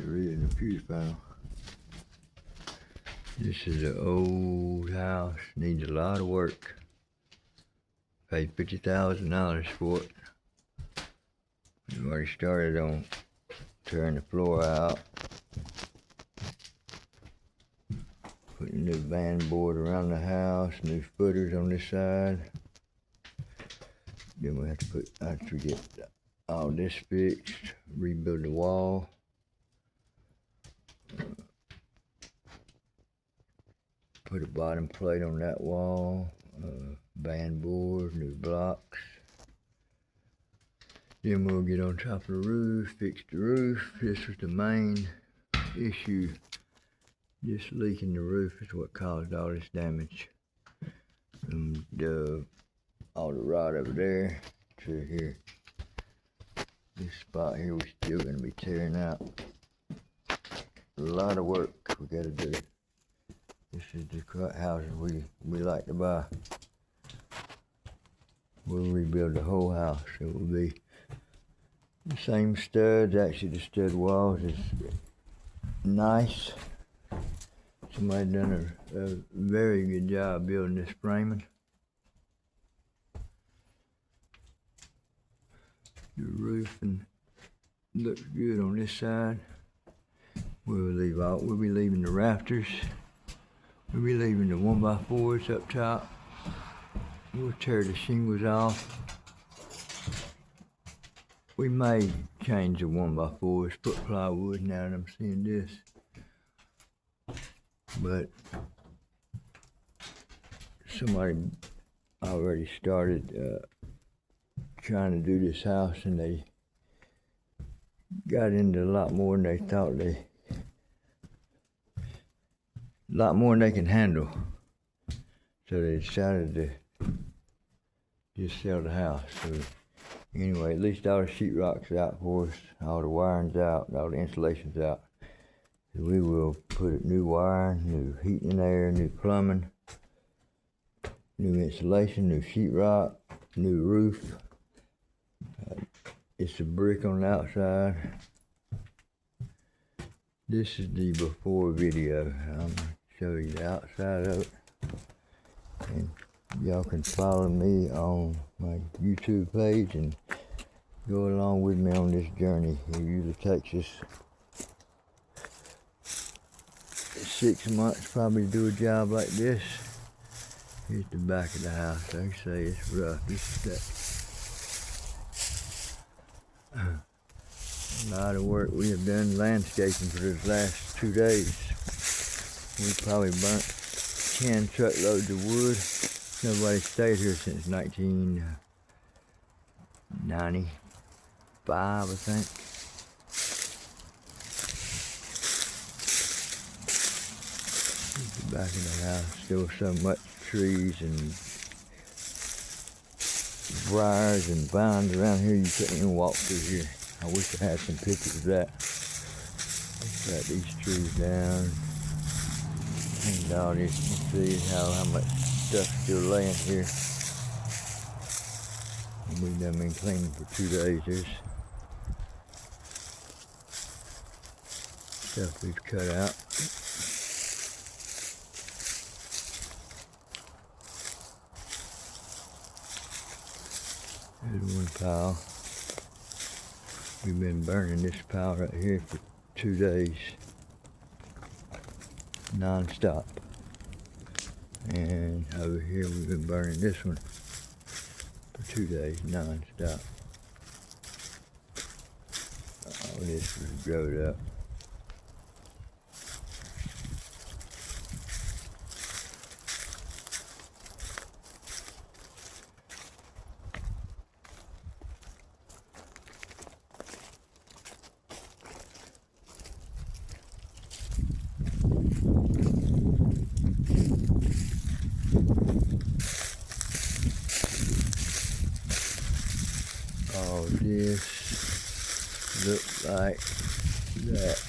read in the pewter. This is an old house, needs a lot of work. Paid $50,000 for it. We've already started on tearing the floor out. Putting new band board around the house, new footers on this side. Then we have to get all this fixed, rebuild the wall. Put a bottom plate on that wall, band board, new blocks. Then we'll get on top of the roof, fix the roof. This was the main issue. This leak in the roof is what caused all this damage. From all the rod over there to here. This spot here we're still gonna be tearing out. A lot of work we gotta do. This is the houses we like to buy. We'll rebuild the whole house. It will be the same studs. Actually, the stud walls is nice. Somebody done a very good job building this framing. The roofing looks good on this side. We'll be leaving the rafters. We'll be leaving the 1x4s up top. We'll tear the shingles off. We may change the 1x4s, put plywood now that I'm seeing this. But somebody already started trying to do this house, and they got into a lot more than they thought a lot more than they can handle. So they decided to just sell the house. So anyway, at least all the sheetrock's out for us, all the wiring's out, all the insulation's out. So we will put new wiring, new heating and air, new plumbing, new insulation, new sheetrock, new roof. It's a brick on the outside. This is the before video. I'm going to show you the outside of it. And y'all can follow me on my YouTube page and go along with me on this journey. It usually takes us 6 months probably to do a job like this. Here's the back of the house. Like I say, it's rough. A lot of work we have done landscaping for the last 2 days. We probably burnt 10 truckloads of wood. Nobody stayed here since 1995, I think. The back of the house, still so much trees and briars and vines around here you couldn't even walk through here. I wish I had some pictures of that. Got these trees down. And all this, you can see how much stuff's still laying here. And we've done been cleaning for 2 days. There's stuff we've cut out. There's one pile. We've been burning this pile right here for 2 days, non-stop. And over here we've been burning this one for 2 days, non-stop. All this was growed up. All this looks like that.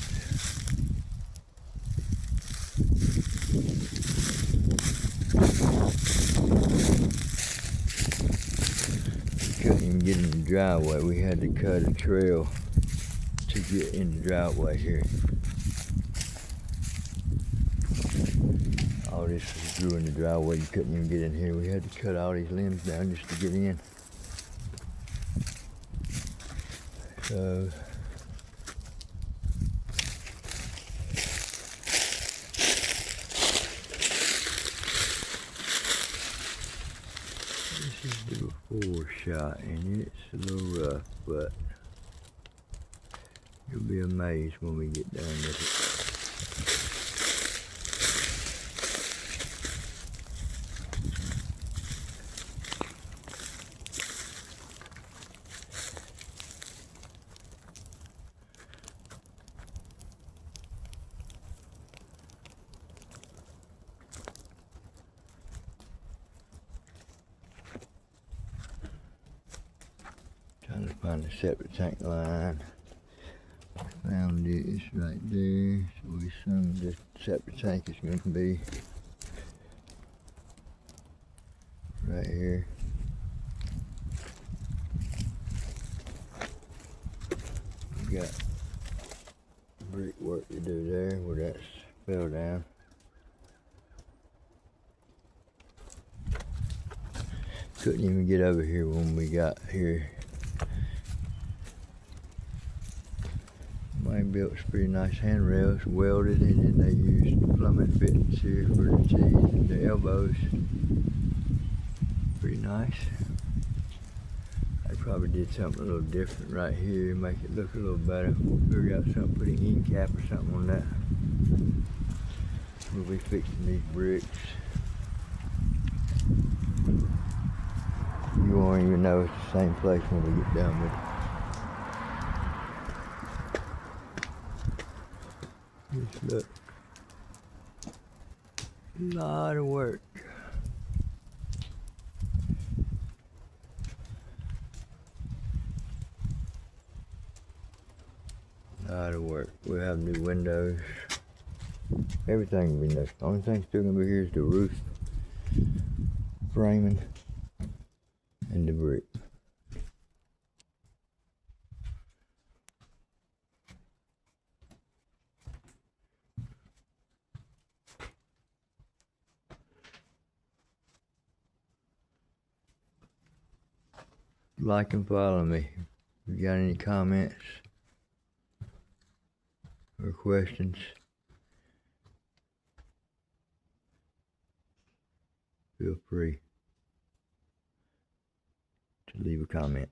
We couldn't even get in the driveway. We had to cut a trail to get in the driveway here. All this grew in the driveway. You couldn't even get in here. We had to cut all these limbs down just to get in. So this is the before shot, and it's a little rough, but you'll be amazed when we get done with it. Trying to find the septic tank line. Found it, it's right there. So we assume this septic tank is going to be right here. We got brick work to do there where that fell down. Couldn't even get over here when we got here. Mine built some pretty nice handrails, welded, and then they used plumbing fittings here for the T's and the elbows. Pretty nice. I probably did something a little different right here, make it look a little better. We'll figure out something, put an end cap or something on that. We'll be fixing these bricks. You won't even know it's the same place when we get done with it. Just look. A lot of work. A lot of work. We'll have new windows. Everything will be new. The only thing still gonna be here is the roof, framing, and the brick. Like and follow me. If you got any comments or questions, feel free to leave a comment.